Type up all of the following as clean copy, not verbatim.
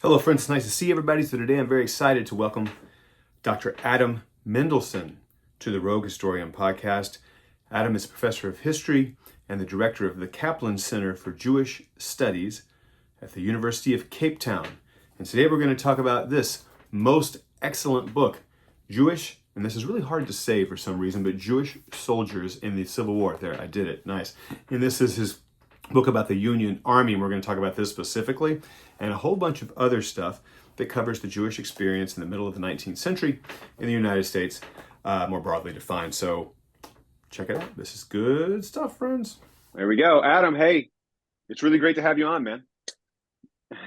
Hello, friends. It's nice to see everybody. So today I'm very excited to welcome Dr. Adam Mendelsohn to the Rogue Historian podcast. Adam is a professor of history and the director of the Kaplan Centre for Jewish Studies at the University of Cape Town. And today we're going to talk about this most excellent book, Jewish, and this is really hard to say for some reason, but Jewish Soldiers in the Civil War. There, I did it. Nice. And this is his book about the Union Army, and we're going to talk about this specifically, and a whole bunch of other stuff that covers the Jewish experience in the middle of the 19th century in the United States, more broadly defined. So check it out. This is good stuff, friends. There we go. Adam, hey, it's really great to have you on, man.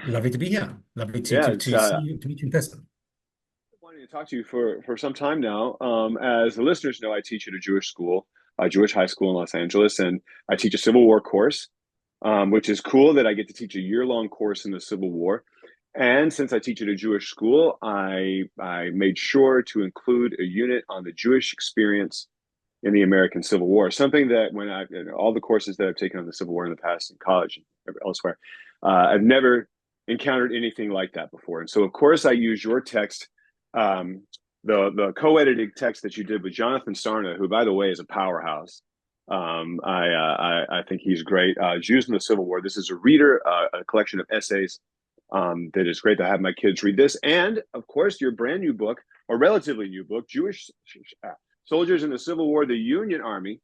Lovely to be here. Lovely Yeah, to see you, to meet you in person. wanting to talk to you for some time now. As the listeners know, I teach at a Jewish school, a Jewish high school in Los Angeles, and I teach a Civil War course, which is cool that I get to teach a year-long course in the Civil War. And since I teach at a Jewish school, I made sure to include a unit on the Jewish experience in the American Civil War, something that when all the courses that I've taken on the Civil War in the past in college and elsewhere, I've never encountered anything like that before. And so, of course, I use your text, the co-edited text that you did with Jonathan Sarna, who, by the way, is a powerhouse. I think he's great. Jews in the Civil War. This is a reader, a collection of essays that is great to have my kids read this. And, of course, your brand new book, or relatively new book, Jewish Soldiers in the Civil War, the Union Army.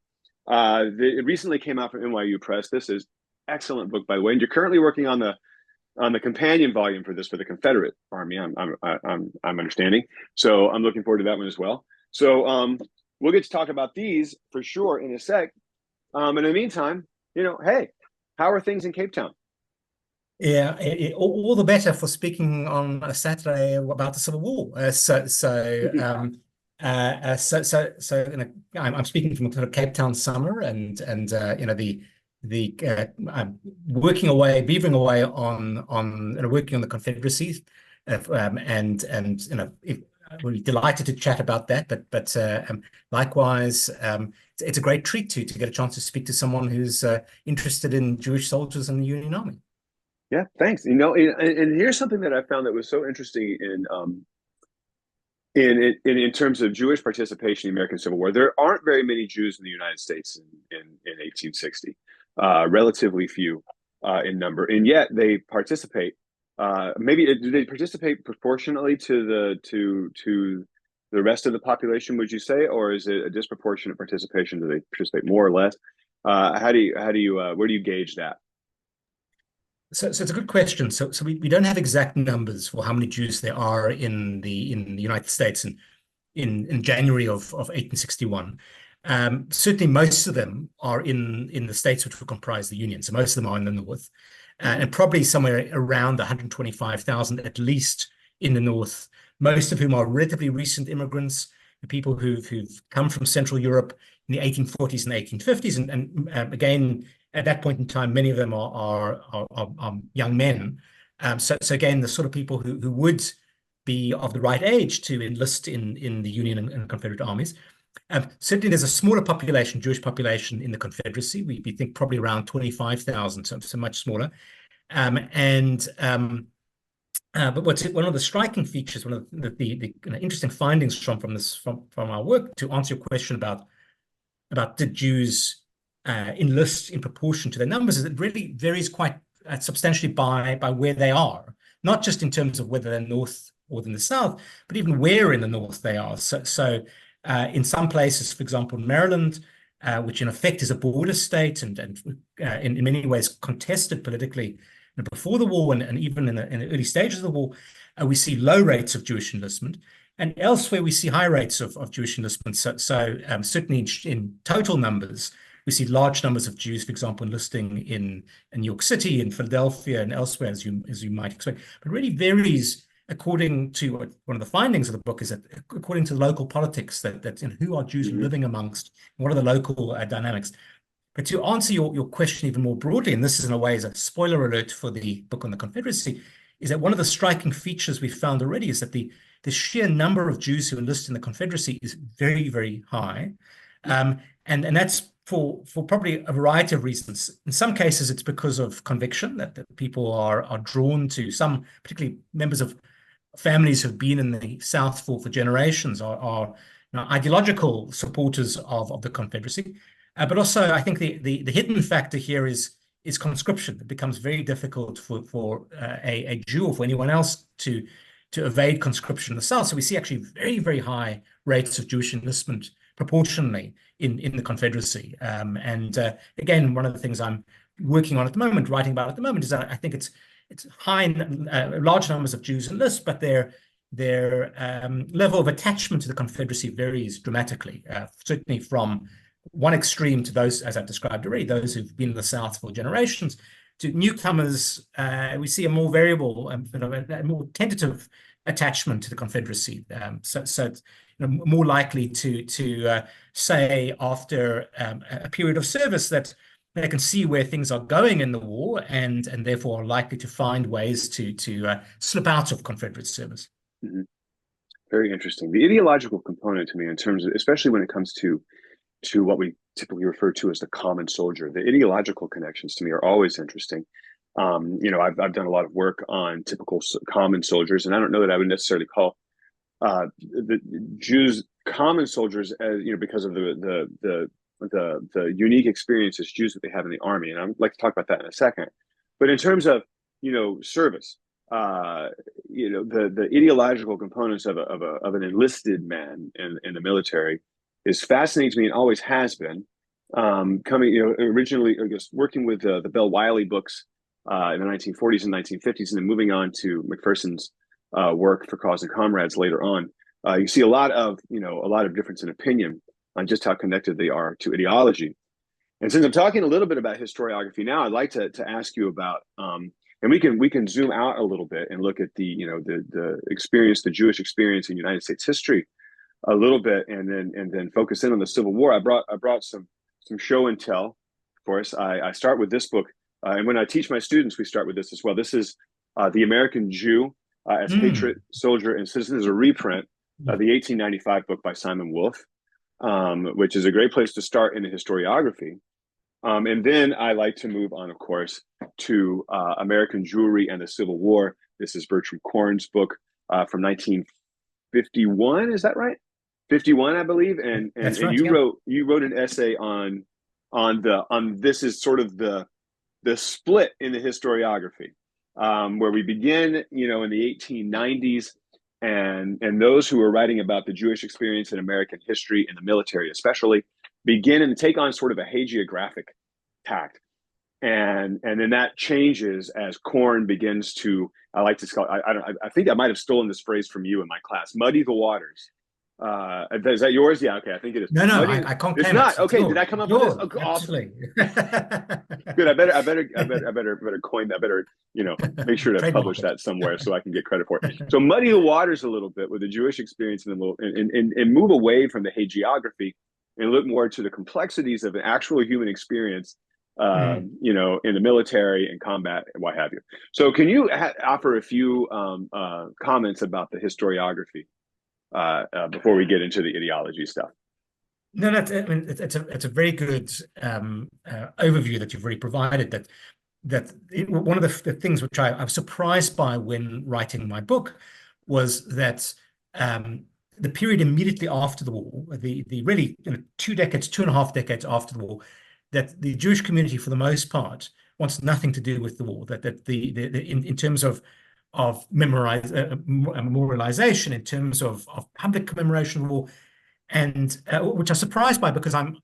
It recently came out from NYU Press. This is excellent book, by the way. And you're currently working on the companion volume for this for the Confederate Army. I'm understanding. So I'm looking forward to that one as well. So we'll get to talk about these for sure in a sec. In the meantime, hey, how are things in Cape Town? Yeah, all the better for speaking on a Saturday about the Civil War. I'm speaking from kind of Cape Town summer, and I'm working away, beavering away on working on the Confederacy, we're delighted to chat about that. But likewise, it's a great treat to get a chance to speak to someone who's interested in Jewish soldiers in the Union Army. Yeah, thanks. And here's something that I found that was so interesting in terms of Jewish participation in the American Civil War. There aren't very many Jews in the United States in 1860, relatively few in number, and yet they participate. Do they participate proportionately to the rest of the population? Would you say, or is it a disproportionate participation? Do they participate more or less? Where do you gauge that? So it's a good question. So we don't have exact numbers for how many Jews there are in the United States in January of 1861. Certainly, most of them are in the states which will comprise the Union. So most of them are in the North, and probably somewhere around 125,000 at least in the North. Most of whom are relatively recent immigrants, the people who've come from Central Europe in the 1840s and 1850s, and again. At that point in time, many of them are young men. So again, the sort of people who would be of the right age to enlist in the Union and Confederate armies. Certainly, there's a smaller population, Jewish population in the Confederacy. We think probably around 25,000, so much smaller. But one of the striking features, one of the interesting findings from our work, to answer your question about did Jews enlist in proportion to their numbers, is it really varies quite substantially by where they are, not just in terms of whether they're north or in the south, but even where in the north they are. So in some places, for example, Maryland, which in effect is a border state and in many ways contested politically before the war and even in the early stages of the war, we see low rates of Jewish enlistment. And elsewhere, we see high rates of Jewish enlistment. So certainly in total numbers, we see large numbers of Jews, for example, enlisting in New York City, in Philadelphia, and elsewhere, as you might expect. But it really varies according to one of the findings of the book is that according to local politics, that who are Jews living amongst, what are the local dynamics. But to answer your question even more broadly, and this is in a way is a spoiler alert for the book on the Confederacy, is that one of the striking features we've found already is that the sheer number of Jews who enlist in the Confederacy is very, very high. And that's for probably a variety of reasons. In some cases, it's because of conviction that people are drawn to. Some, particularly members of families who've been in the South for generations, are ideological supporters of the Confederacy. But also, I think the hidden factor here is conscription. It becomes very difficult for a Jew or for anyone else to evade conscription in the South. So we see actually very, very high rates of Jewish enlistment proportionally in the Confederacy. Again, one of the things I'm working on at the moment, writing about at the moment, is that I think it's large numbers of Jews enlist, but their level of attachment to the Confederacy varies dramatically, certainly from one extreme to those, as I've described already, those who've been in the South for generations, to newcomers. We see a more variable, a more tentative attachment to the Confederacy. So it's, more likely to say after a period of service that they can see where things are going in the war, and therefore are likely to find ways to slip out of Confederate service. Mm-hmm. Very interesting. The ideological component to me, in terms of, especially when it comes to what we typically refer to as the common soldier, the ideological connections to me are always interesting. I've done a lot of work on typical common soldiers, and I don't know that I would necessarily call the Jews common soldiers, as because of the unique experiences Jews that they have in the army, and I'd like to talk about that in a second. But in terms of service, the ideological components of an enlisted man in the military is fascinating to me, and always has been. Originally, I guess, working with the Bell Wiley books in the 1940s and 1950s, and then moving on to McPherson's work for Cause and Comrades later on. You see a lot of difference in opinion on just how connected they are to ideology. And since I'm talking a little bit about historiography now, I'd like to ask you about, and we can zoom out a little bit and look at the experience, the Jewish experience in United States history a little bit, and then focus in on the Civil War. I brought some show and tell. Of course, I start with this book, and when I teach my students, we start with this as well. This is The American Jew as Patriot, Soldier, and Citizen. This is a reprint of the 1895 book by Simon Wolf, which is a great place to start in the historiography. And then I like to move on, of course, to American Jewry and the Civil War. This is Bertram Korn's book from 1951. Is that right? 51, I believe. And right, you wrote an essay on this is sort of the split in the historiography, where we begin, in the 1890s, and those who are writing about the Jewish experience in American history, in the military especially, begin and take on sort of a hagiographic tact. And then that changes as Korn begins to, I like to call, I think I might have stolen this phrase from you in my class, muddy the waters. Is that yours? Yeah, okay, I think it is. No, I can't. It's not. Okay, did I come up with this? Oh, absolutely. Awesome. Good. I better coin that. Better, make sure to publish that somewhere so I can get credit for it. So muddy the waters a little bit with the Jewish experience, and move away from the hagiography and look more to the complexities of an actual human experience, in the military and combat and what have you. So can you offer a few comments about the historiography before we get into the ideology stuff? No, it's a very good overview that you've already provided. One of the things which I was surprised by when writing my book was that the period immediately after the war, the really 2.5 decades after the war, that the Jewish community, for the most part, wants nothing to do with the war. That in terms of memorialization, in terms of public commemoration of the war, and which I'm surprised by, because I'm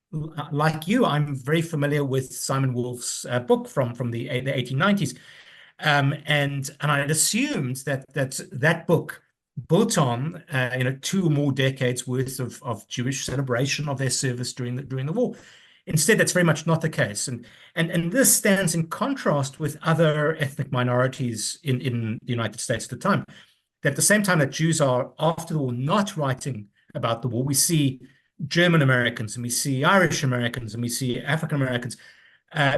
like you, I'm very familiar with Simon Wolf's book from the 1890s, and I had assumed that book built on 2 more decades worth of Jewish celebration of their service during the war. Instead, that's very much not the case, and this stands in contrast with other ethnic minorities in the United States at the time. That at the same time that Jews are, after the war, not writing about the war, we see German Americans, and we see Irish Americans, and we see African Americans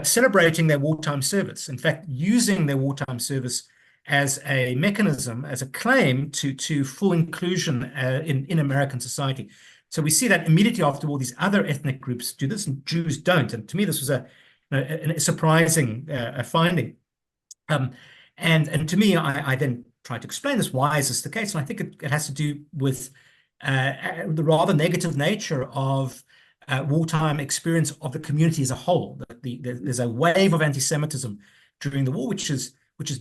celebrating their wartime service. In fact, using their wartime service as a mechanism, as a claim to full inclusion in American society. So we see that immediately after all these other ethnic groups do this, and Jews don't. And to me, this was a surprising finding. And to me, I then tried to explain this. Why is this the case? And I think it has to do with the rather negative nature of wartime experience of the community as a whole. There's a wave of anti-Semitism during the war, which is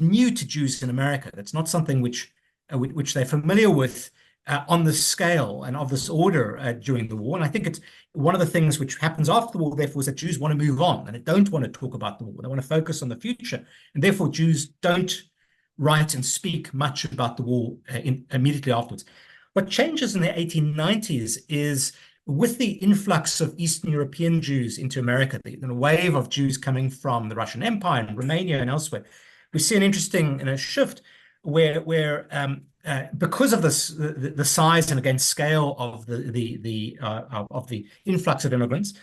new to Jews in America. That's not something which they're familiar with on this scale and of this order during the war. And I think it's one of the things which happens after the war, therefore, is that Jews want to move on and they don't want to talk about the war. They want to focus on the future. And therefore, Jews don't write and speak much about the war immediately afterwards. What changes in the 1890s is with the influx of Eastern European Jews into America, the wave of Jews coming from the Russian Empire and Romania and elsewhere, we see an interesting shift where because of this, the size and again scale of the influx of immigrants,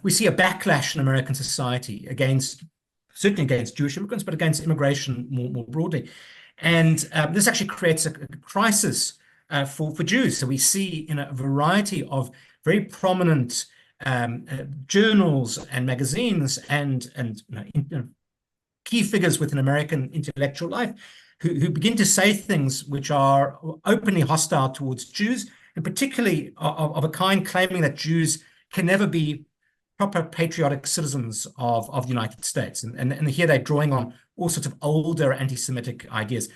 we see a backlash in American society certainly against Jewish immigrants, but against immigration more broadly. And this actually creates a crisis for Jews. So we see in a variety of very prominent journals and magazines and key figures within American intellectual life who begin to say things which are openly hostile towards Jews, and particularly of a kind claiming that Jews can never be proper patriotic citizens of the United States. And here they're drawing on all sorts of older anti-Semitic ideas.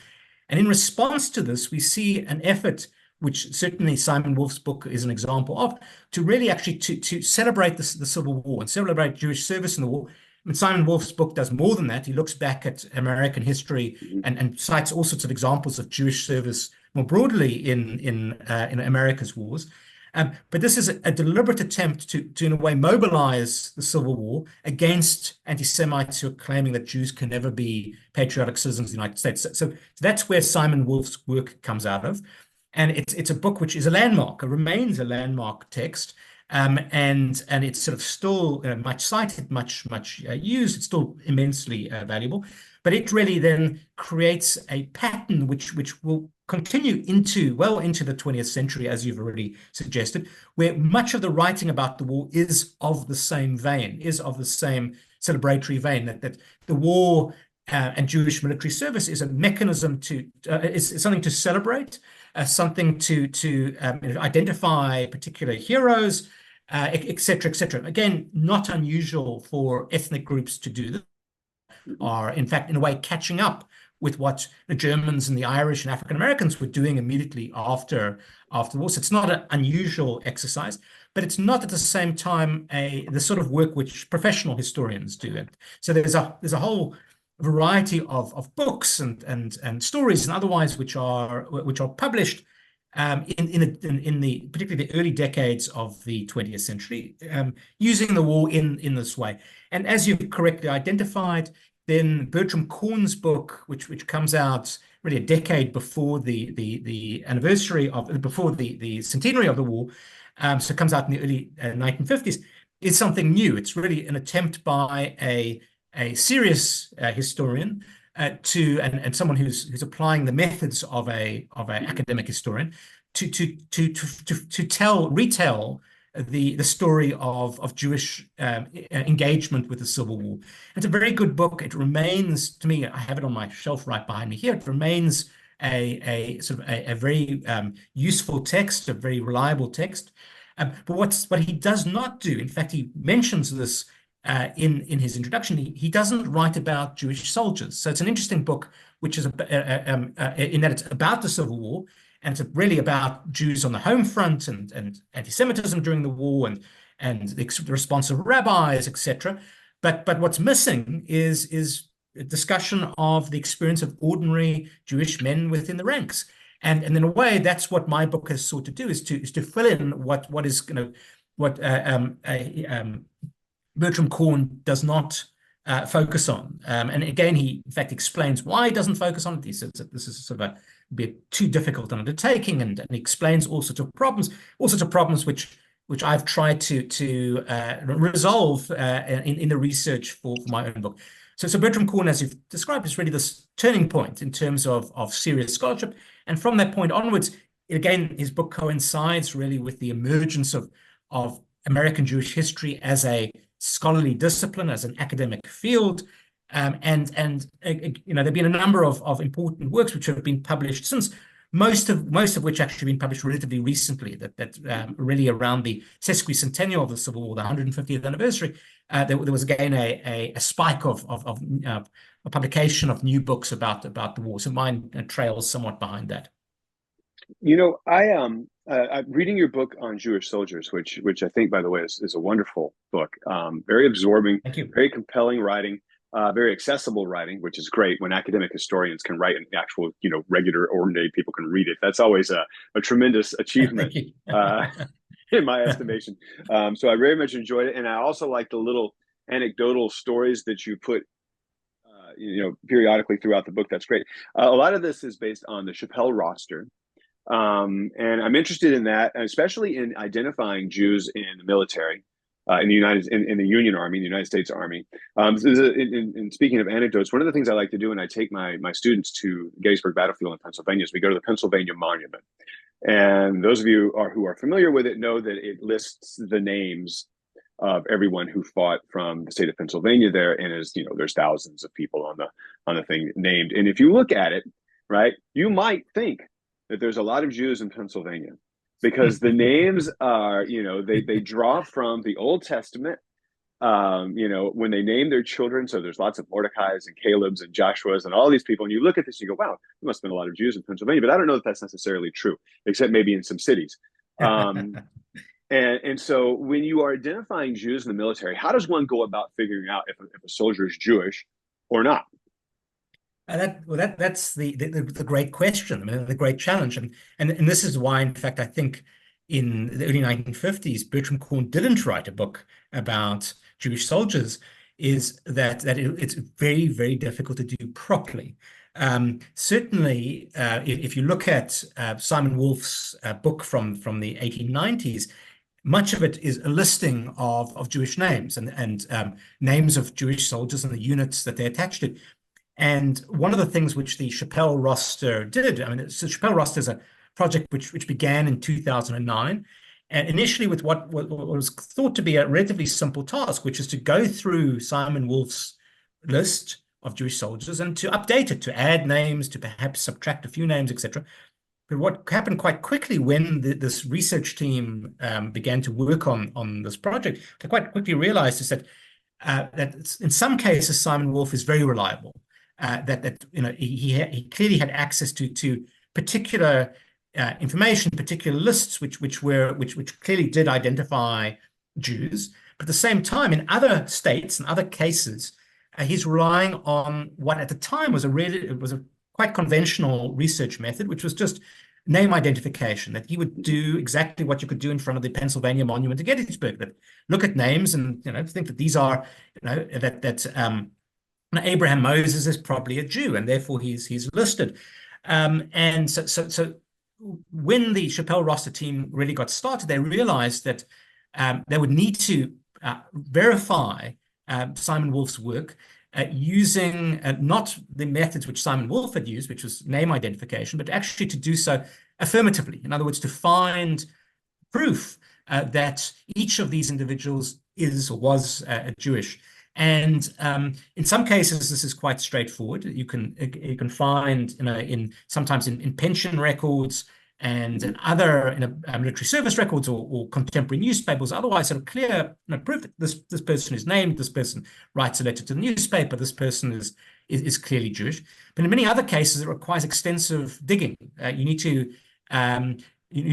And in response to this, we see an effort, which certainly Simon Wolf's book is an example of, to really actually to celebrate the Civil War and celebrate Jewish service in the war. I mean, Simon Wolf's book does more than that. He looks back at American history and cites all sorts of examples of Jewish service more broadly in America's wars. But this is a deliberate attempt to in a way mobilize the Civil War against anti-Semites who are claiming that Jews can never be patriotic citizens of the United States. So that's where Simon Wolf's work comes out of. And it's a book which is a landmark, it remains a landmark text. And it's sort of still much cited, much used. It's still immensely valuable. But it really then creates a pattern which will continue well into the 20th century, as you've already suggested, where much of the writing about the war is of the same vein, is of the same celebratory vein, that the war and Jewish military service is a mechanism is something to celebrate, something to identify particular heroes, et cetera, et cetera. Again, not unusual for ethnic groups to do this, are in fact, in a way, catching up with what the Germans and the Irish and African Americans were doing immediately after the war. So it's not an unusual exercise, but it's not at the same time the sort of work which professional historians do. And so there's a whole variety of books and stories and otherwise which are published in the particularly the early decades of the 20th century, using the war in this way. And as you've correctly identified, then Bertram Korn's book, which comes out really a decade before the anniversary before the centenary of the war, so it comes out in the early 1950s, is something new. It's really an attempt by a serious historian and someone who's applying the methods of an academic historian to retell the story of Jewish engagement with the Civil War. It's a very good book. It remains, to me, I have it on my shelf right behind me here. It remains a sort of a very useful text, a very reliable text. But what he does not do, in fact, he mentions this in his introduction, he doesn't write about Jewish soldiers. So it's an interesting book, which is in that it's about the Civil War, and it's really about Jews on the home front and anti-Semitism during the war and the response of rabbis, etc. But what's missing is a discussion of the experience of ordinary Jewish men within the ranks. And in a way, that's what my book has sought to do, is to fill in what Bertram Korn does not focus on. And again, he in fact explains why he doesn't focus on it. He says that this is sort of a bit too difficult an undertaking, and he explains all sorts of problems which I've tried to resolve in the research for my own book. So Bertram Korn, as you've described, is really this turning point in terms of serious scholarship. And from that point onwards, again, his book coincides really with the emergence of American Jewish history as a scholarly discipline, as an academic field. And there've been a number of important works which have been published since, most of which actually been published relatively recently, that really around the sesquicentennial of the Civil War, the 150th anniversary. There was again a spike of a publication of new books about the war. So mine trails somewhat behind that. I'm reading your book on Jewish soldiers, which I think, by the way, is a wonderful book. Very absorbing, Thank you. very compelling writing, very accessible writing, which is great when academic historians can write and actual, regular, ordinary people can read it. That's always a tremendous achievement in my estimation. So I very much enjoyed it. And I also like the little anecdotal stories that you put periodically throughout the book. That's great. A lot of this is based on the Chappelle roster. And I'm interested in that, especially in identifying Jews in the military, in the Union Army, the United States Army. In speaking of anecdotes, one of the things I like to do when I take my students to Gettysburg Battlefield in Pennsylvania is we go to the Pennsylvania Monument. And those of you who are familiar with it know that it lists the names of everyone who fought from the state of Pennsylvania there, and there's thousands of people on the thing named. And if you look at it, right, you might think that there's a lot of Jews in Pennsylvania, because the names are, they draw from the Old Testament, when they name their children. So there's lots of Mordecai's and Caleb's and Joshua's and all these people. And you look at this, and you go, wow, there must have been a lot of Jews in Pennsylvania. But I don't know if that's necessarily true, except maybe in some cities. And so when you are identifying Jews in the military, how does one go about figuring out if a soldier is Jewish or not? That's the great question. I mean, the great challenge, and this is why, in fact, I think in the early 1950s, Bertram Korn didn't write a book about Jewish soldiers. Is that it's very, very difficult to do properly. Certainly, if you look at Simon Wolf's book from the 1890s, much of it is a listing of Jewish names and names of Jewish soldiers and the units that they attached to. And one of the things which the Chappelle roster did, the Chappelle roster is a project which began in 2009, and initially with what was thought to be a relatively simple task, which is to go through Simon Wolf's list of Jewish soldiers and to update it, to add names, to perhaps subtract a few names, etc. But what happened quite quickly when this research team began to work on this project, they quite quickly realized is that in some cases Simon Wolf is very reliable. He clearly had access to particular information, particular lists, which clearly did identify Jews. But at the same time, in other states and other cases, he's relying on what at the time was a quite conventional research method, which was just name identification. That he would do exactly what you could do in front of the Pennsylvania Monument to Gettysburg. That look at names and think that these are Abraham Moses is probably a Jew, and therefore he's listed. And so when the Chappelle roster team really got started, they realized that they would need to verify Simon Wolf's work using not the methods which Simon Wolf had used, which was name identification, but actually to do so affirmatively. In other words, to find proof that each of these individuals is or was Jewish. And in some cases, this is quite straightforward. You can find, sometimes in pension records and in other military service records or contemporary newspapers, otherwise sort of clear proof that this person is named, this person writes a letter to the newspaper, this person is clearly Jewish. But in many other cases, it requires extensive digging. You need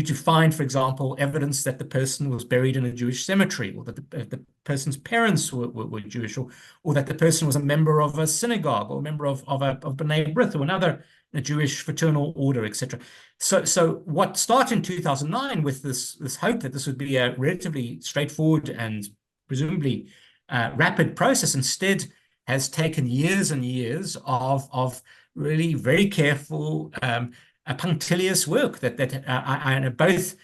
to find, for example, evidence that the person was buried in a Jewish cemetery, or that the person's parents were Jewish, or that the person was a member of a synagogue, or a member of B'nai B'rith, or another Jewish fraternal order, etc. So what started in 2009 with this hope that this would be a relatively straightforward and presumably rapid process, instead has taken years and years of really very careful punctilious work that are both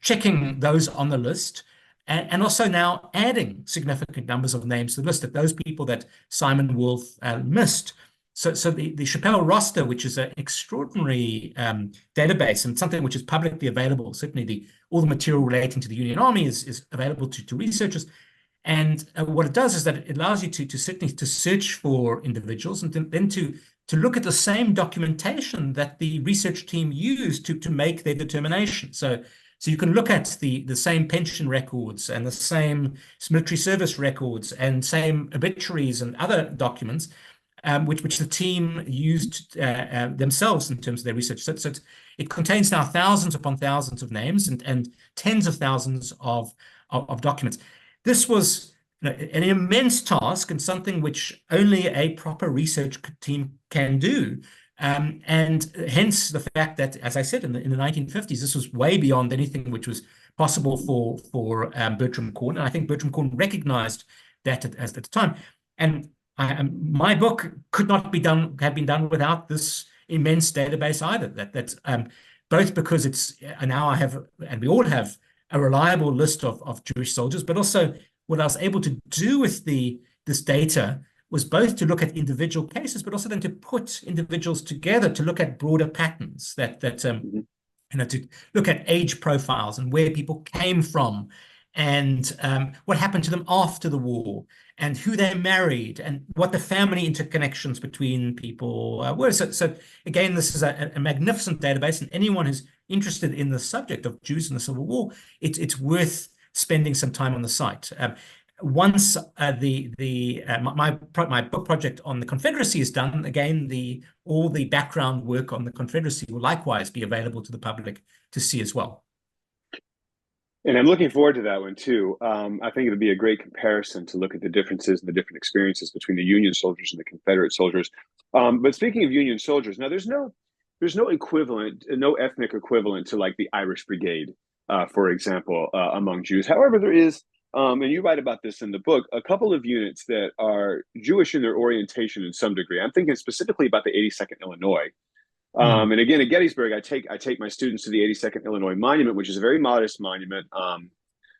checking those on the list and also now adding significant numbers of names to the list, that those people that Simon Wolf missed So the Chappelle roster, which is an extraordinary database and something which is publicly available, certainly all the material relating to the Union Army is available to researchers. And what it does is that it allows you to certainly to search for individuals and then to look at the same documentation that the research team used to make their determination. So you can look at the same pension records and the same military service records and same obituaries and other documents, which the team used themselves in terms of their research. So it contains now thousands upon thousands of names and tens of thousands of documents. This was an immense task and something which only a proper research team can do. And hence the fact that, as I said, in the 1950s, this was way beyond anything which was possible for Bertram Korn. And I think Bertram Korn recognized that at the time. And my book could not have been done without this immense database either. That's both because it's now I have, and we all have, a reliable list of Jewish soldiers, but also what I was able to do with this data was both to look at individual cases, but also then to put individuals together to look at broader patterns to look at age profiles and where people came from and what happened to them after the war and who they married and what the family interconnections between people were. So again, this is a magnificent database, and anyone who's interested in the subject of Jews in the Civil War, it's worth spending some time on the site. Once my book project on the Confederacy is done, again, all the background work on the Confederacy will likewise be available to the public to see as well. And I'm looking forward to that one too. I think it'll be a great comparison to look at the differences and the different experiences between the Union soldiers and the Confederate soldiers. But speaking of Union soldiers, now there's no equivalent, no ethnic equivalent to like the Irish Brigade, for example, among Jews. However, there is, and you write about this in the book, a couple of units that are Jewish in their orientation in some degree. I'm thinking specifically about the 82nd Illinois. And again, at Gettysburg, I take my students to the 82nd Illinois Monument, which is a very modest monument,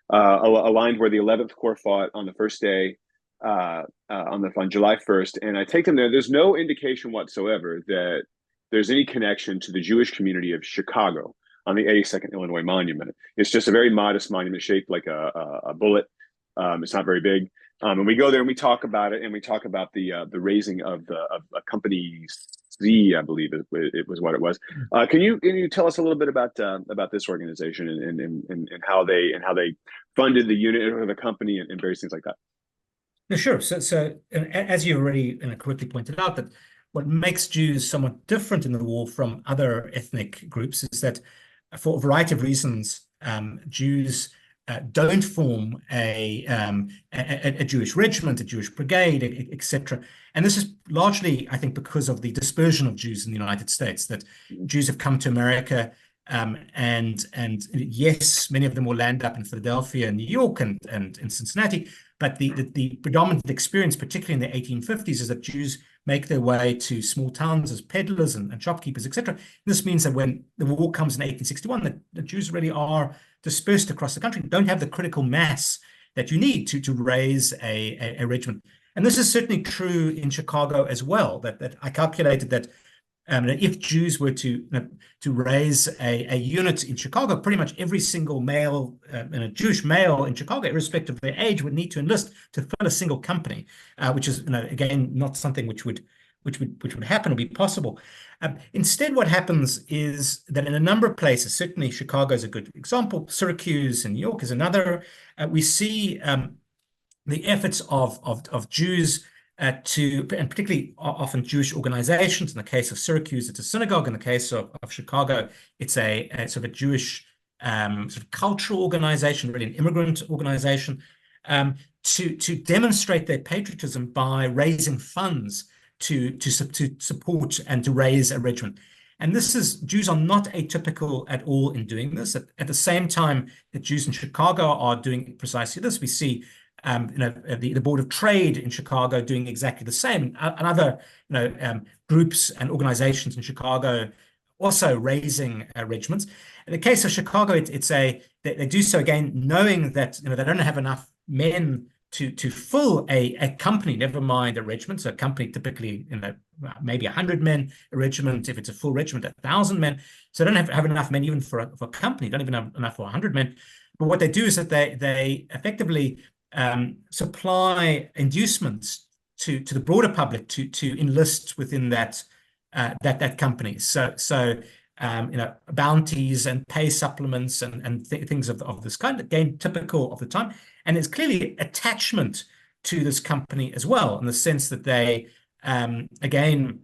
aligned where the 11th Corps fought on the first day, on July 1st. And I take them there. There's no indication whatsoever that there's any connection to the Jewish community of Chicago on the 82nd Illinois Monument. It's just a very modest monument shaped like a bullet. It's not very big. And we go there and we talk about it, and we talk about the raising of a Company C, I believe it was what it was. Can you tell us a little bit about this organization and how they funded the unit or the company and various things like that? No, sure. So as you already correctly pointed out, that what makes Jews somewhat different in the war from other ethnic groups is that for a variety of reasons, Jews don't form a Jewish regiment, a Jewish brigade, etc. And this is largely, I think, because of the dispersion of Jews in the United States, that Jews have come to America, and yes, many of them will land up in Philadelphia and New York and in Cincinnati, but the predominant experience, particularly in the 1850s, is that Jews make their way to small towns as peddlers and shopkeepers, etc. This means that when the war comes in 1861, that the Jews really are dispersed across the country, don't have the critical mass that you need to raise a regiment. And this is certainly true in Chicago as well, that I calculated that if Jews were to raise a unit in Chicago, pretty much every single male, a Jewish male in Chicago, irrespective of their age, would need to enlist to fill a single company, which is, again, not something which would happen or be possible. Instead, what happens is that in a number of places, certainly Chicago is a good example, Syracuse and New York is another, we see the efforts of Jews and particularly often Jewish organizations. In the case of Syracuse, it's a synagogue. In the case of Chicago, it's a sort of a Jewish sort of cultural organization, really an immigrant organization, to demonstrate their patriotism by raising funds to support and to raise a regiment. And Jews are not atypical at all in doing this. At the same time that Jews in Chicago are doing precisely this, we see the Board of Trade in Chicago doing exactly the same, and other groups and organizations in Chicago also raising regiments. In the case of Chicago, they do so again knowing that they don't have enough men to fill a company, never mind a regiment. So a company typically, maybe 100 men, a regiment, if it's a full regiment, 1,000 men. So they don't have enough men even for a company, don't even have enough for 100 men. But what they do is that they effectively supply inducements to the broader public to enlist within that company. So bounties and pay supplements and things of this kind, again, typical of the time. And there's clearly attachment to this company as well, in the sense that they, again,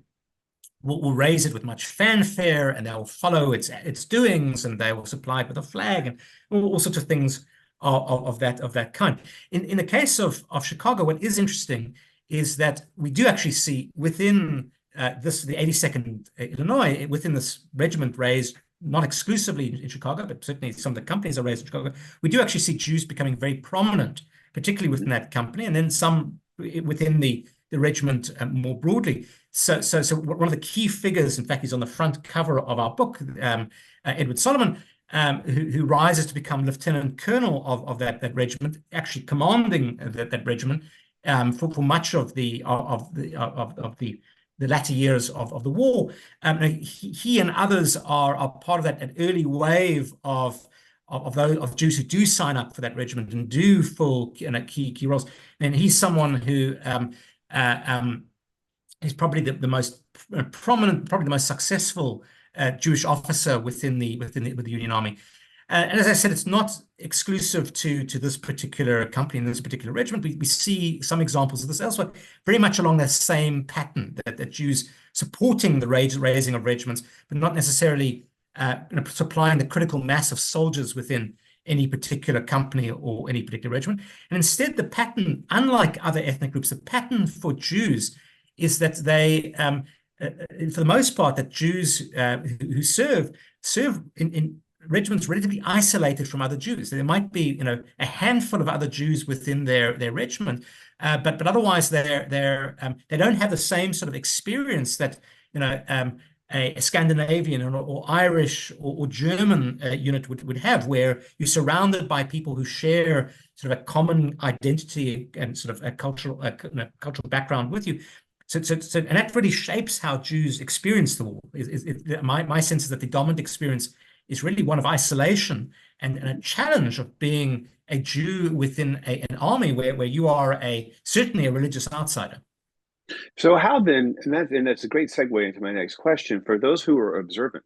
will raise it with much fanfare, and they'll follow its doings, and they will supply it with a flag and all sorts of things of that kind. In the case of Chicago, what is interesting is that we do actually see within the 82nd Illinois, within this regiment raised, not exclusively in Chicago, but certainly some of the companies are raised in Chicago, we do actually see Jews becoming very prominent, particularly within that company, and then some within the regiment more broadly. So one of the key figures, in fact, is on the front cover of our book, Edward Solomon, who rises to become lieutenant colonel of that regiment, actually commanding that regiment for much of the latter years of the war. He and others are part of that an early wave of Jews who do sign up for that regiment and do fill key roles. And he's someone who is probably the most prominent, probably the most successful Jewish officer within the Union Army. And as I said, it's not exclusive to this particular company and this particular regiment. We see some examples of this elsewhere, very much along that same pattern, that Jews supporting the raising of regiments, but not necessarily supplying the critical mass of soldiers within any particular company or any particular regiment. And instead, the pattern, unlike other ethnic groups, the pattern for Jews is that they, for the most part, that Jews who serve in regiments relatively isolated from other Jews. There might be, a handful of other Jews within their regiment, but otherwise they don't have the same sort of experience that a Scandinavian or Irish or German unit would have, where you're surrounded by people who share sort of a common identity and sort of a cultural background with you. So and that really shapes how Jews experience the war. My sense is that the dominant experience is really one of isolation and a challenge of being a Jew within an army where you are certainly a religious outsider. So how then, and that's a great segue into my next question, for those who are observant,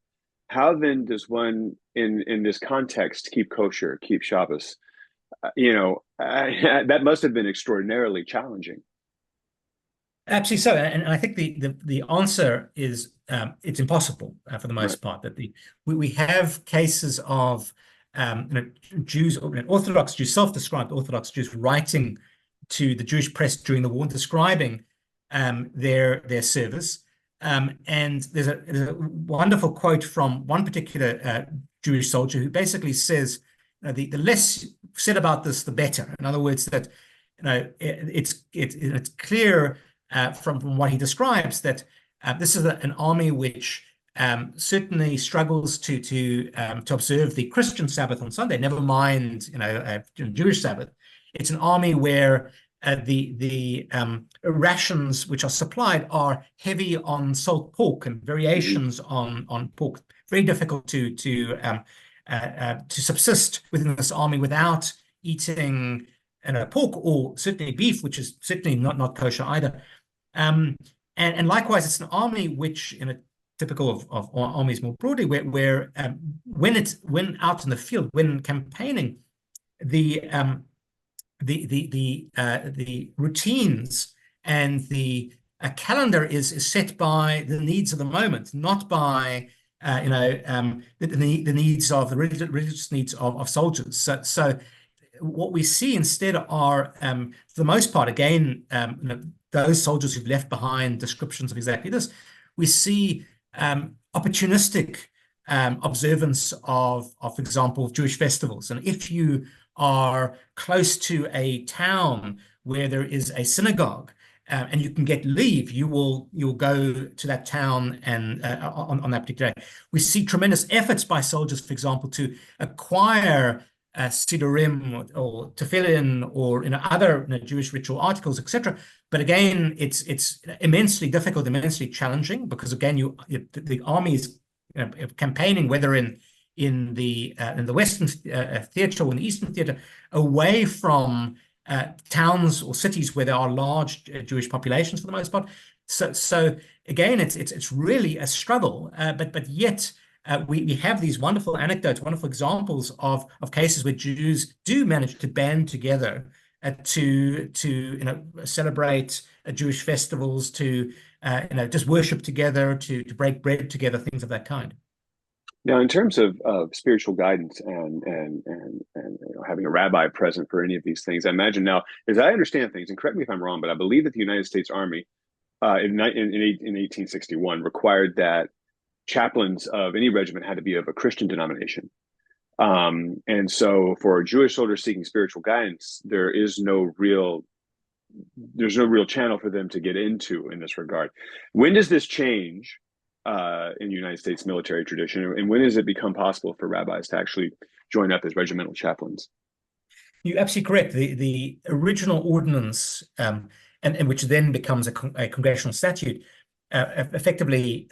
how then does one in this context keep kosher, keep Shabbos? That must have been extraordinarily challenging. Absolutely so, and I think the answer is it's impossible for the most part. That we have cases of Jews, Orthodox Jews, self-described Orthodox Jews, writing to the Jewish press during the war, describing their service. And there's a wonderful quote from one particular Jewish soldier who basically says, the less said about this, the better. In other words, that it's clear from what he describes that this is an army which certainly struggles to observe the Christian Sabbath on Sunday, never mind Jewish Sabbath. It's an army where the rations which are supplied are heavy on salt pork and variations on pork. Very difficult to subsist within this army without eating pork, or certainly beef, which is certainly not kosher either. And likewise, it's an army which, typical of armies more broadly, where when out in the field, when campaigning, the routines and the calendar is set by the needs of the moment, not by the needs of the religious needs of soldiers. So what we see instead are, for the most part, again, those soldiers who've left behind descriptions of exactly this. We see opportunistic observance of, for example, Jewish festivals. And if you are close to a town where there is a synagogue and you can get leave, you'll go to that town and on that particular day. We see tremendous efforts by soldiers, for example, to acquire Sidurim or Tefillin or other Jewish ritual articles, etc. But again, it's immensely difficult, immensely challenging, because again, the army is campaigning, whether in the Western theater or in the Eastern theater, away from towns or cities where there are large Jewish populations for the most part. So again, it's really a struggle, but yet we have these wonderful anecdotes, wonderful examples of cases where Jews do manage to band together to celebrate Jewish festivals, to just worship together, to break bread together, things of that kind. Now, in terms of spiritual guidance and having a rabbi present for any of these things, I imagine now, as I understand things, and correct me if I'm wrong, but I believe that the United States Army in 1861 required that chaplains of any regiment had to be of a Christian denomination. And so for Jewish soldiers seeking spiritual guidance, there's no real channel for them to get into in this regard. When does this change in the United States military tradition, and when does it become possible for rabbis to actually join up as regimental chaplains? You're absolutely correct. The original ordinance, and which then becomes a congressional statute, effectively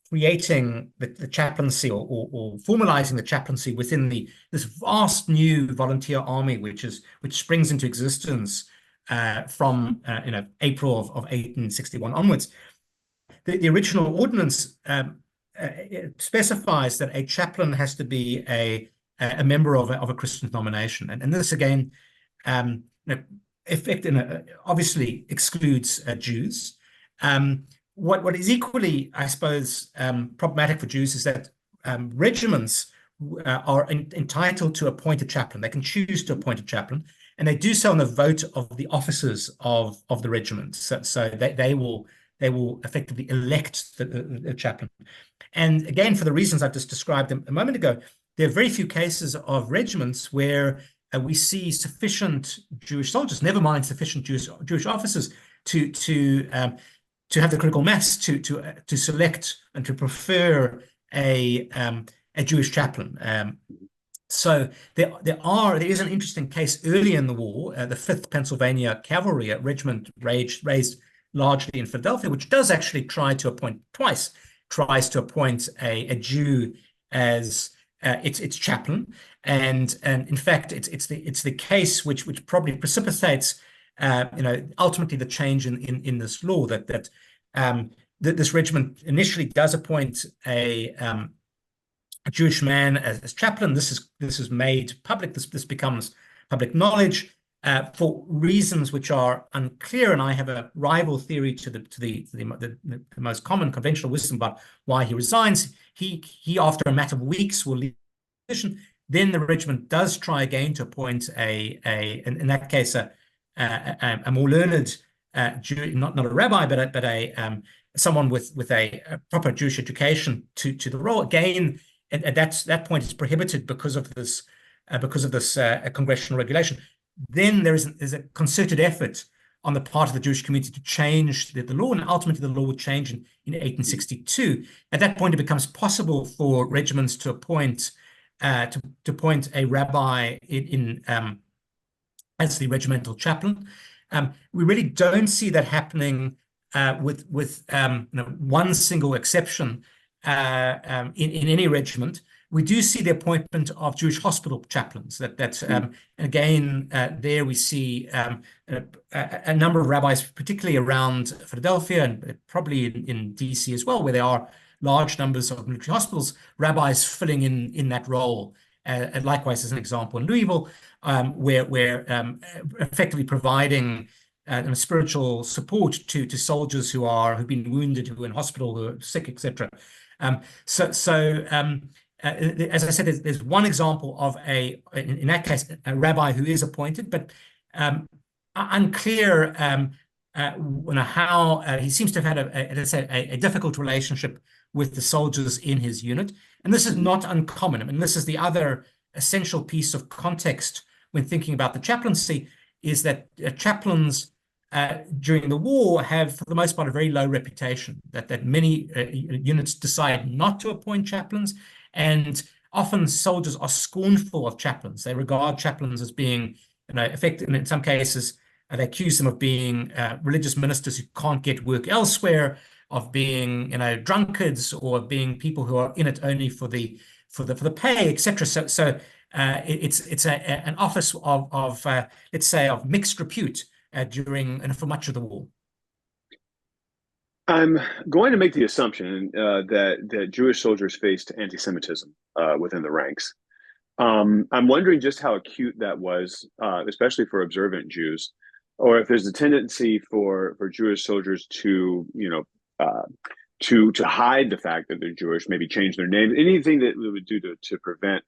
creating the chaplaincy or formalizing the chaplaincy within this vast new volunteer army, which springs into existence from April of 1861 onwards. The original ordinance specifies that a chaplain has to be a member of a Christian denomination, and this again, obviously excludes Jews. What is equally, I suppose, problematic for Jews is that regiments are entitled to appoint a chaplain. They can choose to appoint a chaplain, and they do so on the vote of the officers of the regiment. So they will effectively elect the chaplain. And again, for the reasons I've just described a moment ago, there are very few cases of regiments where we see sufficient Jewish soldiers, never mind sufficient Jewish officers, to have the critical mass to select and to prefer a Jewish chaplain. So there is an interesting case early in the war, the 5th Pennsylvania Cavalry Regiment raised largely in Philadelphia, which does actually tries to appoint a Jew as its chaplain, and in fact it's the case which probably precipitates ultimately the change in this law that this regiment initially does appoint a Jewish man as chaplain. This is made public. This becomes public knowledge. For reasons which are unclear, and I have a rival theory to the most common conventional wisdom about why he resigns. He after a matter of weeks will leave the position. Then the regiment does try again to appoint in that case a more learned Jew, not a rabbi, but someone with a proper Jewish education to the role. Again, at that point, it's prohibited because of this congressional regulation. Then there's a concerted effort on the part of the Jewish community to change the law, and ultimately the law would change in 1862. At that point, it becomes possible for regiments to appoint a rabbi as the regimental chaplain. We really don't see that happening with one single exception in any regiment. We do see the appointment of Jewish hospital chaplains. Again, there we see a number of rabbis, particularly around Philadelphia and probably in DC as well, where there are large numbers of military hospitals, rabbis filling in that role. And likewise, as an example, in Louisville, where effectively providing spiritual support to soldiers who've been wounded, who are in hospital, who are sick, etc. As I said, there's one example of in that case, a rabbi who is appointed, but unclear how he seems to have had a difficult relationship with the soldiers in his unit. And this is not uncommon. I mean, this is the other essential piece of context when thinking about the chaplaincy, is that chaplains during the war have, for the most part, a very low reputation, that many units decide not to appoint chaplains. And often soldiers are scornful of chaplains. They regard chaplains as being, effective, and in some cases, they accuse them of being religious ministers who can't get work elsewhere, of being, drunkards, or of being people who are in it only for the pay, etc. So it's an office of let's say, of mixed repute during and for much of the war. I'm going to make the assumption that Jewish soldiers faced anti-Semitism within the ranks. I'm wondering just how acute that was, especially for observant Jews, or if there's a tendency for Jewish soldiers to, to hide the fact that they're Jewish, maybe change their name, anything that we would do to prevent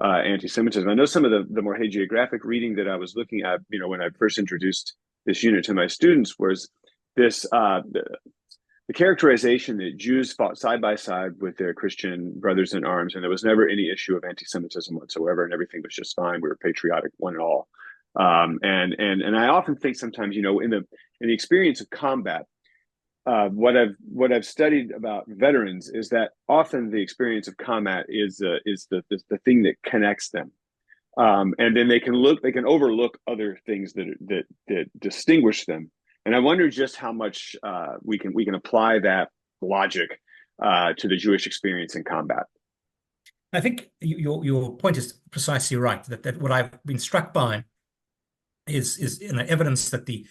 anti-Semitism. I know some of the more hagiographic reading that I was looking at, when I first introduced this unit to my students, was this the characterization that Jews fought side by side with their Christian brothers in arms, and there was never any issue of anti-Semitism whatsoever, and everything was just fine. We were patriotic, one and all. And I often think sometimes, in the experience of combat, what I've studied about veterans is that often the experience of combat is the thing that connects them, and then they can overlook other things that distinguish them. And I wonder just how much we can apply that logic to the Jewish experience in combat. I think your point is precisely right. That what I've been struck by is evidence that the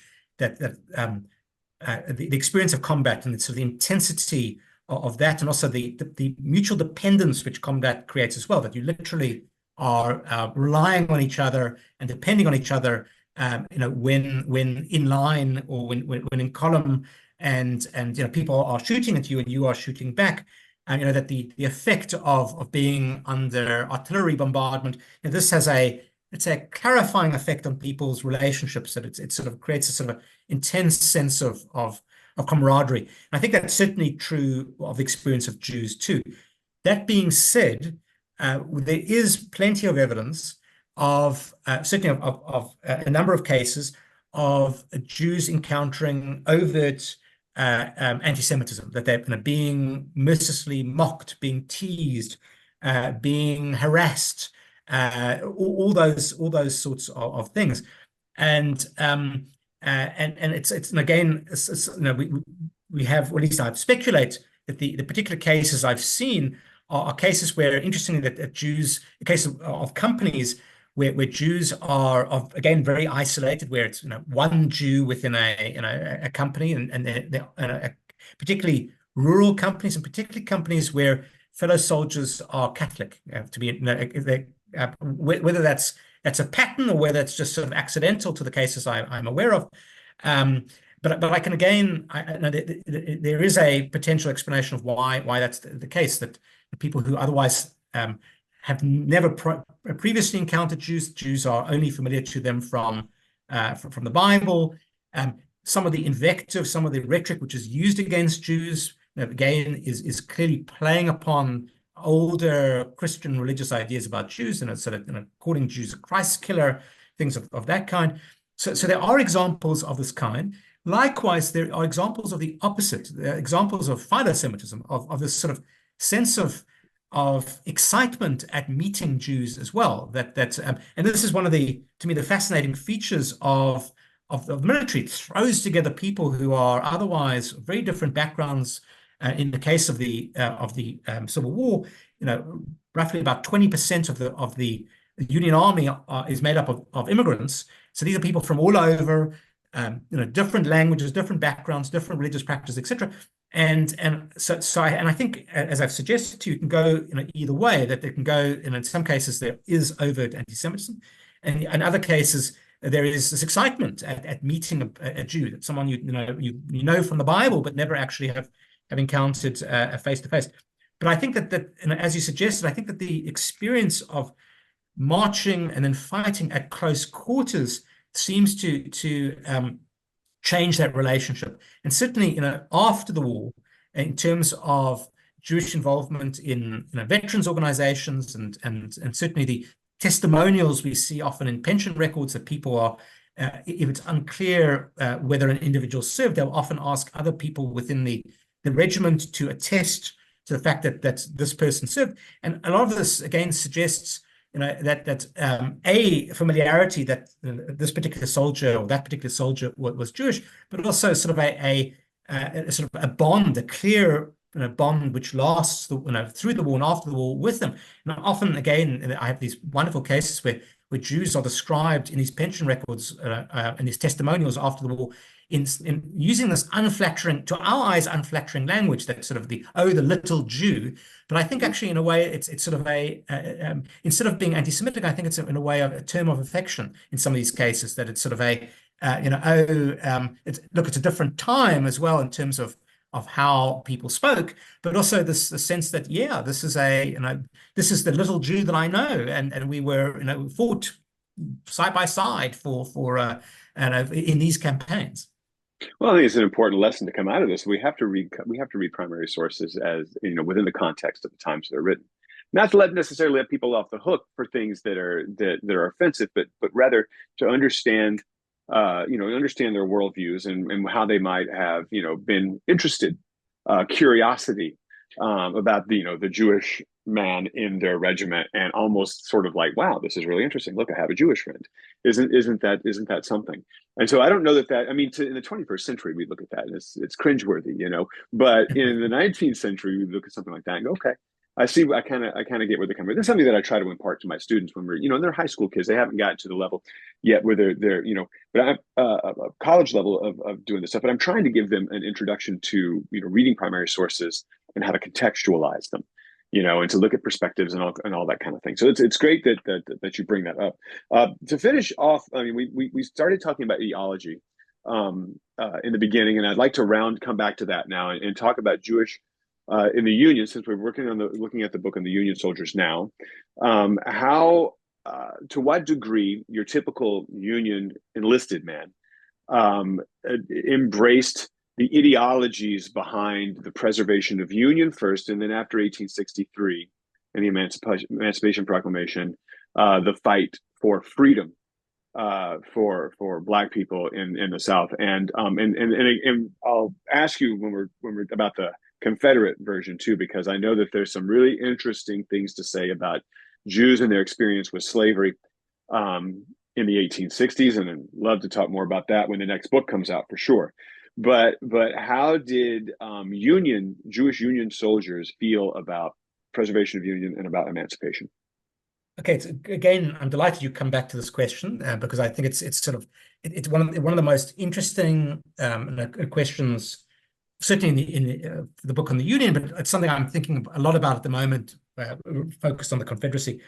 experience of combat and sort of the intensity of that, and also the mutual dependence which combat creates as well. That you literally are relying on each other and depending on each other. When in line, or when in column, and people are shooting at you and you are shooting back, and that the effect of being under artillery bombardment, this has a clarifying effect on people's relationships. That it sort of creates a sort of intense sense of camaraderie. And I think that's certainly true of the experience of Jews too. That being said, there is plenty of evidence of certainly of a number of cases of Jews encountering overt anti-Semitism, that they're being mercilessly mocked, being teased, being harassed, all those sorts of things, and it's and again, we have, or at least I've speculate that the particular cases I've seen are cases where, interestingly, that Jews, a case of companies where Jews are again very isolated, where it's one Jew within a company, and they're particularly rural companies, and particularly companies where fellow soldiers are Catholic, to be whether that's a pattern or whether it's just sort of accidental to the cases I'm aware of. But I can again, there is a potential explanation of why that's the case, that people who otherwise have never previously encountered Jews are only familiar to them from the Bible. Some of the invective, some of the rhetoric which is used against Jews, again, is clearly playing upon older Christian religious ideas about Jews, and sort of calling Jews a Christ killer, things of that kind. So there are examples of this kind. Likewise, there are examples of the opposite, examples of philo-Semitism, of this sort of sense of excitement at meeting Jews as well. And this is one of to me, the fascinating features of the military. It throws together people who are otherwise very different backgrounds. In the case of the Civil War, roughly about 20% of the Union Army is made up of immigrants. So these are people from all over, different languages, different backgrounds, different religious practices, etc. And I think, as I've suggested to you, it can go either way. That there can go, in some cases there is overt anti-Semitism, and in other cases there is this excitement at meeting a Jew, that someone you know from the Bible, but never actually have encountered face to face. But I think that as you suggested, I think that the experience of marching and then fighting at close quarters seems to change that relationship. And certainly, after the war, in terms of Jewish involvement in veterans organizations, and certainly the testimonials we see often in pension records, that people are, if it's unclear whether an individual served, they'll often ask other people within the regiment to attest to the fact that this person served. And a lot of this again suggests, that a familiarity that this particular soldier or that particular soldier was Jewish, but also sort of a sort of a bond, a clear bond which lasts through the war and after the war with them. Often, again, I have these wonderful cases where Jews are described in these pension records and these testimonials after the war in using this unflattering, to our eyes, unflattering language, that sort of the little Jew. But I think actually, in a way, it's sort of instead of being anti-Semitic, I think it's in a way a term of affection in some of these cases, that it's sort of it's a different time as well in terms of how people spoke, but also the sense that, this is this is the little Jew that I know, and we were fought side by side for in these campaigns. Well, I think it's an important lesson to come out of this. We have to read primary sources as within the context of the times they're written, not to necessarily let people off the hook for things that are offensive, but rather to understand. Understand their worldviews and how they might have, been interested, curiosity about the Jewish man in their regiment, and almost sort of like, wow, this is really interesting. Look, I have a Jewish friend. Isn't that something? And so I don't know that in the 21st century we look at that and it's cringeworthy, But in the 19th century we look at something like that and go, okay. I see. I kind of get where they're coming from. This is something that I try to impart to my students when we're, they're high school kids. They haven't gotten to the level yet where they're but I'm a college level of doing this stuff. But I'm trying to give them an introduction to, reading primary sources and how to contextualize them, and to look at perspectives and all that kind of thing. So it's great that you bring that up. To finish off, I mean, we started talking about ideology in the beginning, and I'd like to come back to that now and talk about Jewish. In the Union, since we're looking at the book on the Union soldiers now, to what degree your typical Union enlisted man embraced the ideologies behind the preservation of Union first, and then after 1863 and the Emancipation Proclamation, the fight for freedom for Black people in the South, and I'll ask you when we're about the Confederate version too, because I know that there's some really interesting things to say about Jews and their experience with slavery in the 1860s, and I'd love to talk more about that when the next book comes out for sure. But how did Jewish Union soldiers feel about preservation of Union and about emancipation? Okay, again, I'm delighted you come back to this question because I think it's one of the most interesting questions. Certainly in the book on the Union, but it's something I'm thinking a lot about at the moment, focused on the Confederacy.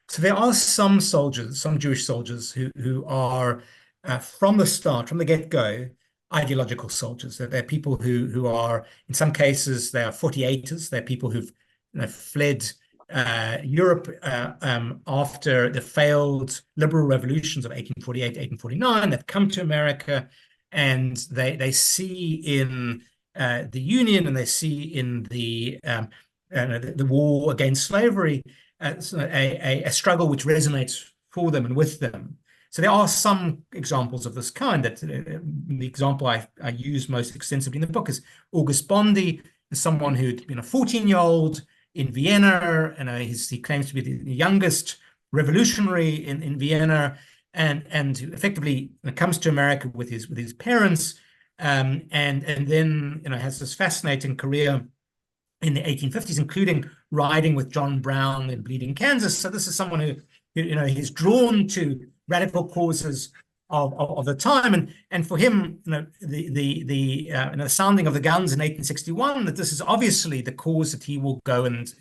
So there are some Jewish soldiers who are, from the start, from the get-go, ideological soldiers. They're people who are, in some cases, they are 48ers. They're people who've fled Europe after the failed liberal revolutions of 1848, 1849. They've come to America, and they see in the Union, and they see in the war against slavery a struggle which resonates for them and with them. So there are some examples of this kind. That the example I use most extensively in the book is August Bondy, someone who'd been a 14-year-old in Vienna, and he claims to be the youngest revolutionary in Vienna, and who effectively comes to America with his parents. And then has this fascinating career in the 1850s, including riding with John Brown in Bleeding Kansas. So this is someone who he's drawn to radical causes of the time, and for him, the sounding of the guns in 1861, that this is obviously the cause that he will go and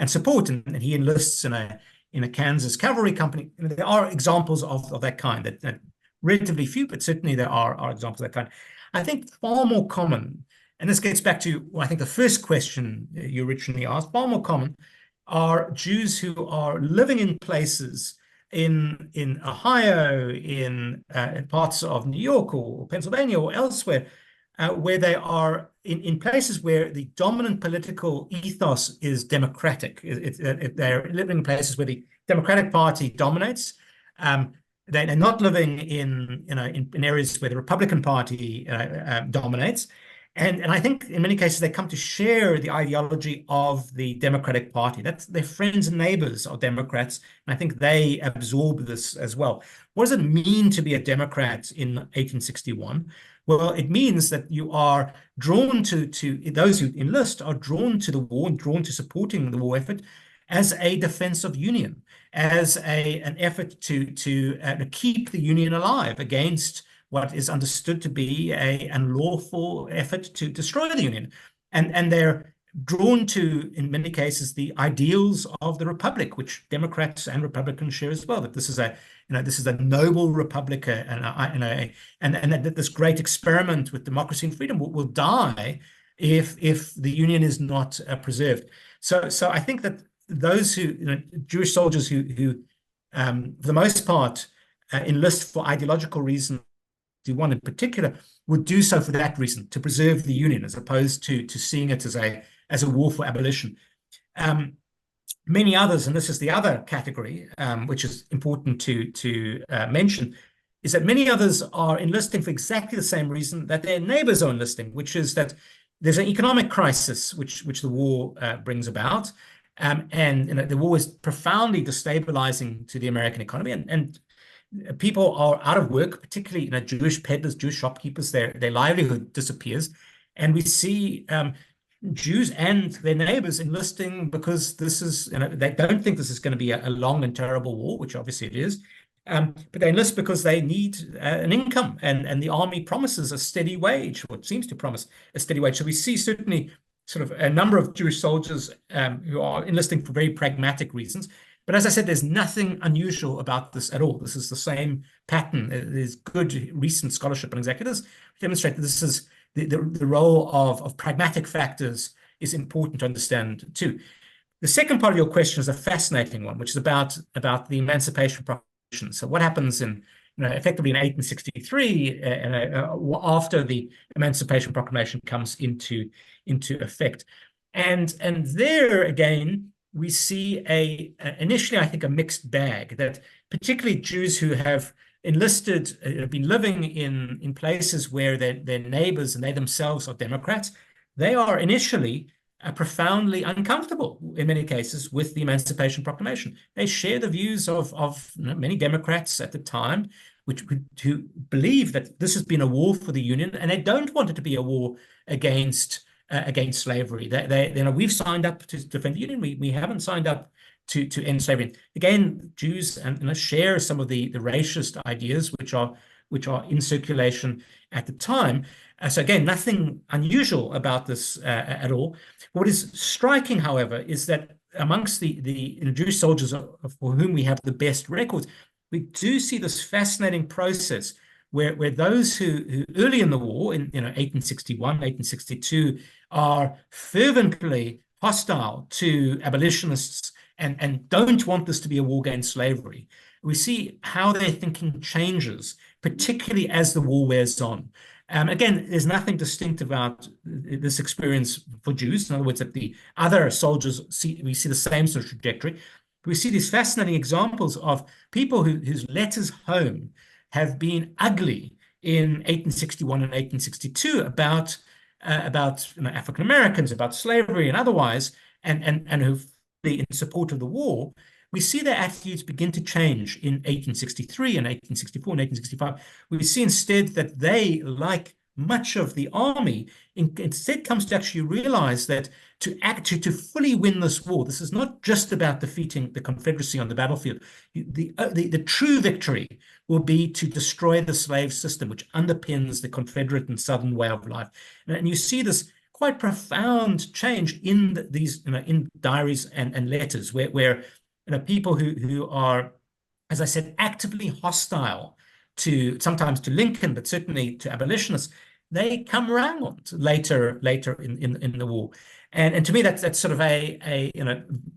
support, and he enlists in a Kansas cavalry company. There are examples of that kind that relatively few, but certainly there are examples of that kind. I think far more common, and this gets back to, I think, the first question you originally asked, far more common are Jews who are living in places in Ohio, in parts of New York or Pennsylvania or elsewhere, where they are in places where the dominant political ethos is democratic. They're living in places where the Democratic Party dominates. They're not living in areas where the Republican Party dominates, And I think in many cases they come to share the ideology of the Democratic Party. That's their friends and neighbors are Democrats, and I think they absorb this as well. What does it mean to be a Democrat in 1861? Well, it means that you are drawn to those who enlist are drawn to the war and drawn to supporting the war effort as a defense of union, as an effort to keep the union alive against what is understood to be an unlawful effort to destroy the union. And they're drawn to, in many cases, the ideals of the republic, which Democrats and Republicans share as well, that this is a noble republic, and that this great experiment with democracy and freedom will die if the union is not preserved. So I think that those Jewish soldiers who for the most part enlist for ideological reasons, one in particular, would do so for that reason, to preserve the union, as opposed to seeing it as a war for abolition. Many others, and this is the other category, which is important to mention, is that many others are enlisting for exactly the same reason that their neighbors are enlisting, which is that there's an economic crisis which the war brings about, and the war is profoundly destabilizing to the American economy, and people are out of work, particularly Jewish peddlers, Jewish shopkeepers. Their livelihood disappears, and we see Jews and their neighbors enlisting because this is, they don't think this is going to be a long and terrible war, which obviously it is. But they enlist because they need an income, and the army promises a steady wage, or it seems to promise a steady wage. So we see certainly sort of a number of Jewish soldiers who are enlisting for very pragmatic reasons. But as I said, there's nothing unusual about this at all. This is the same pattern. There's good recent scholarship and executives demonstrate that this is the role of pragmatic factors is important to understand too. The second part of your question is a fascinating one, which is about the Emancipation Proclamation. So what happens effectively in 1863, after the Emancipation Proclamation comes into effect, and there again we see initially, I think, a mixed bag, that particularly Jews who have enlisted, have been living in places where their neighbors and they themselves are Democrats, they are initially profoundly uncomfortable in many cases with the Emancipation Proclamation. They share the views of many Democrats at the time, who believe that this has been a war for the Union, and they don't want it to be a war against slavery. We've signed up to defend the Union. We haven't signed up to end slavery. Again, Jews share some of the racist ideas which are in circulation at the time. So again, nothing unusual about this at all. What is striking, however, is that amongst the Jewish soldiers for whom we have the best records, we do see this fascinating process where those who early in the war, in 1861, 1862, are fervently hostile to abolitionists and don't want this to be a war against slavery. We see how their thinking changes, particularly as the war wears on. Again, there's nothing distinct about this experience for Jews. In other words, that the other soldiers we see the same sort of trajectory. We see these fascinating examples of people whose letters home have been ugly in 1861 and 1862 about African Americans, about slavery and otherwise, and who in support of the war. We see their attitudes begin to change in 1863 and 1864 and 1865. We see instead that they, like much of the army, instead comes to actually realize that to fully win this war, this is not just about defeating the Confederacy on the battlefield. The true victory will be to destroy the slave system, which underpins the Confederate and Southern way of life. And you see this quite profound change in these in diaries and letters, where people who are, as I said, actively hostile sometimes to Lincoln, but certainly to abolitionists, they come around later in the war. And to me, that's sort of a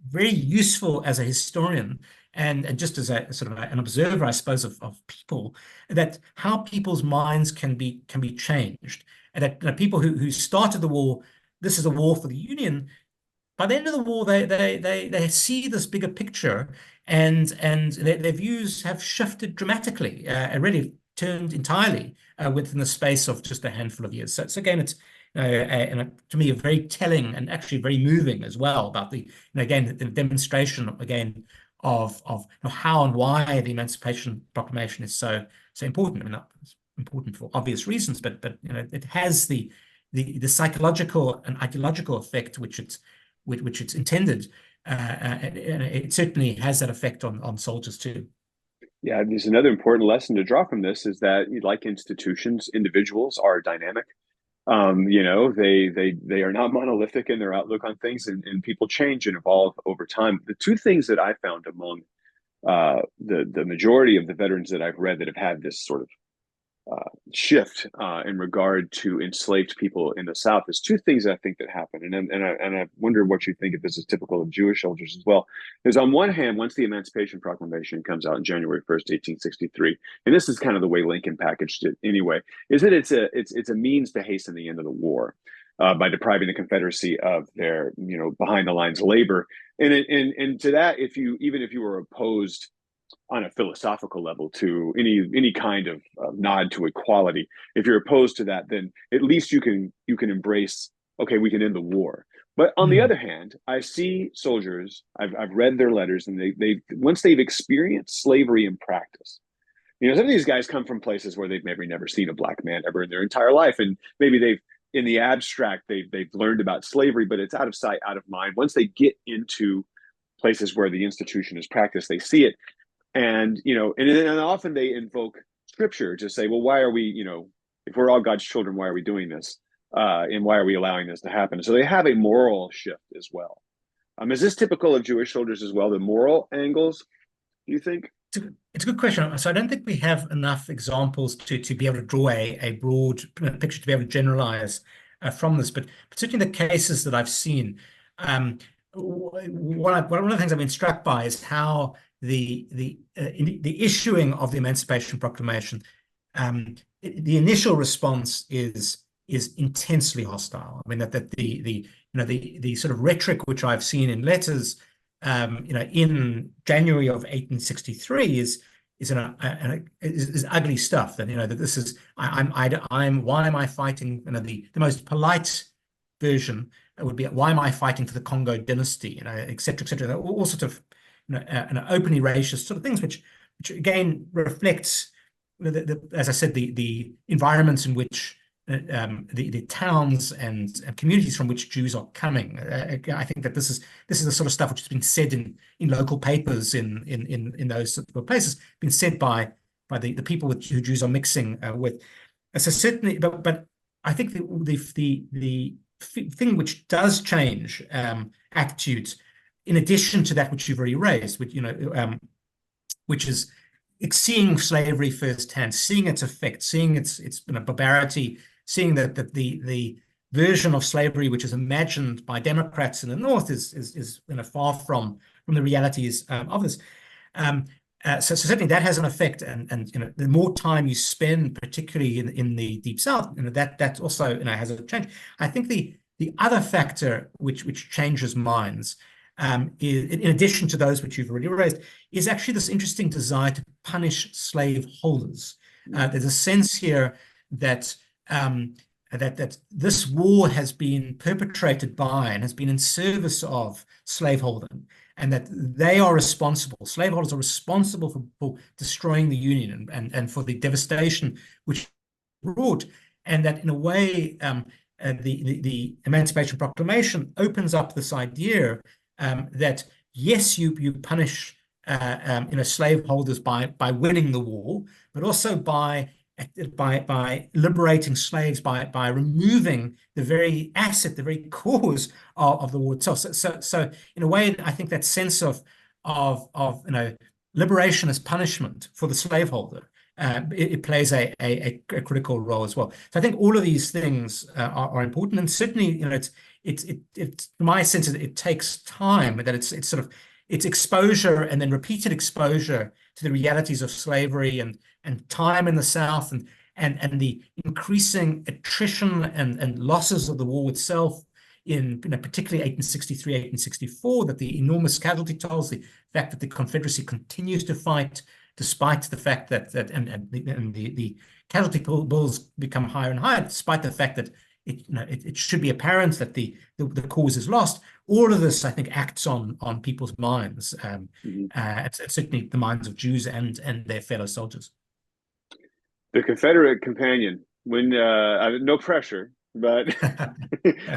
very useful as a historian and just as a sort of an observer, I suppose, of people, that how people's minds can be changed. And that people who started the war, this is a war for the Union. By the end of the war, they see this bigger picture, and their views have shifted dramatically, really turned entirely within the space of just a handful of years. So again, it's to me a very telling and actually very moving as well about the again the demonstration again of how and why the Emancipation Proclamation is so important. I mean, it's important for obvious reasons, but it has the psychological and ideological effect which it's intended. It certainly has that effect on soldiers too. Yeah, there's another important lesson to draw from this is that, like institutions, individuals are dynamic. They are not monolithic in their outlook on things, and people change and evolve over time. The two things that I found among the majority of the veterans that I've read that have had this sort of shift in regard to enslaved people in the South is two things I think that happen, and I wonder what you think if this is typical of Jewish soldiers as well. Is on one hand, once the Emancipation Proclamation comes out on January 1st, 1863, and this is kind of the way Lincoln packaged it anyway, is that it's a means to hasten the end of the war by depriving the Confederacy of their behind the lines labor, and to that, even if you were opposed on a philosophical level to any kind of nod to equality, if you're opposed to that, then at least you can embrace, okay, we can end the war. But on the other hand, I see soldiers, I've read their letters, and they once they've experienced slavery in practice, some of these guys come from places where they've maybe never seen a black man ever in their entire life, and maybe they've in the abstract they've learned about slavery, but it's out of sight, out of mind. Once they get into places where the institution is practiced, they see it. And often they invoke scripture to say, well, why are we, if we're all God's children, why are we doing this? And why are we allowing this to happen? So they have a moral shift as well. Is this typical of Jewish soldiers as well, the moral angles, do you think? It's a good question. So I don't think we have enough examples to be able to draw a broad picture, to be able to generalize from this. But particularly the cases that I've seen, one of the things I've been struck by is how the issuing of the Emancipation Proclamation, the initial response is intensely hostile. I mean that the sort of rhetoric which I've seen in letters, in January of 1863 is ugly stuff. That that this is why am I fighting? The most polite version would be, why am I fighting for the Congo dynasty? Et cetera, et cetera. All sorts of openly racist sort of things, which again reflects, as I said, the environments in which the towns and communities from which Jews are coming. I think that this is the sort of stuff which has been said in local papers in those sort of places, been said by the people who Jews are mixing with. So certainly, but I think the thing which does change attitudes, in addition to that which you've already raised, which is seeing slavery firsthand, seeing its effect, seeing its barbarity, seeing that the version of slavery which is imagined by Democrats in the North is far from the realities of this. So certainly that has an effect, and the more time you spend, particularly in the Deep South, that also has a change. I think the other factor which changes minds, is, in addition to those which you've already raised, is actually this interesting desire to punish slave holders. There's a sense here that this war has been perpetrated by and has been in service of slaveholding, and that they are responsible. Slaveholders are responsible for destroying the Union and for the devastation which brought, and that in a way the Emancipation Proclamation opens up this idea that yes, you punish slaveholders by winning the war, but also by liberating slaves, by removing the very asset, the very cause of the war itself. So in a way, I think that sense of liberation as punishment for the slaveholder, it plays a critical role as well. So I think all of these things are important, and certainly it's my sense that it takes time, that it's sort of it's exposure and then repeated exposure to the realities of slavery and time in the South and the increasing attrition and losses of the war itself in particularly 1863, 1864, that the enormous casualty tolls, the fact that the Confederacy continues to fight despite the fact that the casualty bills become higher and higher, despite the fact that it should be apparent that the cause is lost. All of this, I think, acts on people's minds. It's certainly the minds of Jews and their fellow soldiers. The Confederate companion, when no pressure, but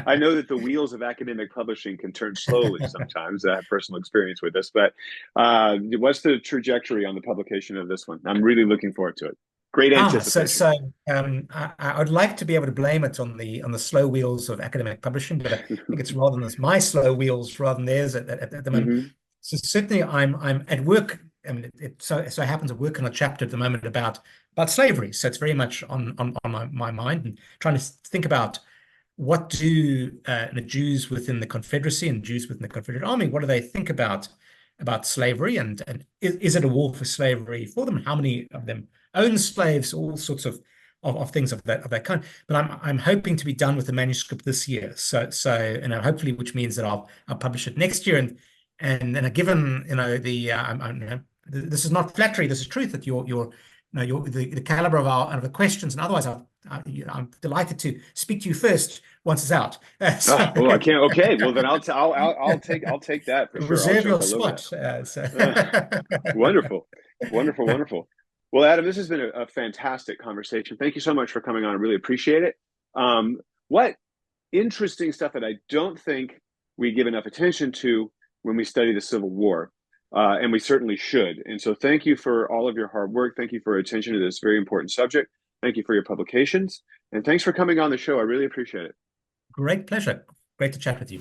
I know that the wheels of academic publishing can turn slowly sometimes. I have personal experience with this, but what's the trajectory on the publication of this one? I'm really looking forward to it. Great anticipation. I would like to be able to blame it on the slow wheels of academic publishing, but I think it's rather than my slow wheels rather than theirs at the moment. So certainly, I'm at work. I mean, it so happens I work on a chapter at the moment about slavery. So it's very much on my mind, and trying to think about what do the Jews within the Confederacy and Jews within the Confederate Army, what do they think about slavery, and is it a war for slavery for them? How many of them own slaves? All sorts of things of that kind. But I'm hoping to be done with the manuscript this year. So hopefully, which means that I'll publish it next year. And given this is not flattery, this is truth, that the caliber of the questions and otherwise, I'm delighted to speak to you first once it's out. I can't. Okay, well then I'll take that for sure. Reserve your spot. Wonderful. Well, Adam, this has been a fantastic conversation. Thank you so much for coming on. I really appreciate it. What interesting stuff that I don't think we give enough attention to when we study the Civil War. And we certainly should. And so thank you for all of your hard work. Thank you for your attention to this very important subject. Thank you for your publications. And thanks for coming on the show. I really appreciate it. Great pleasure. Great to chat with you.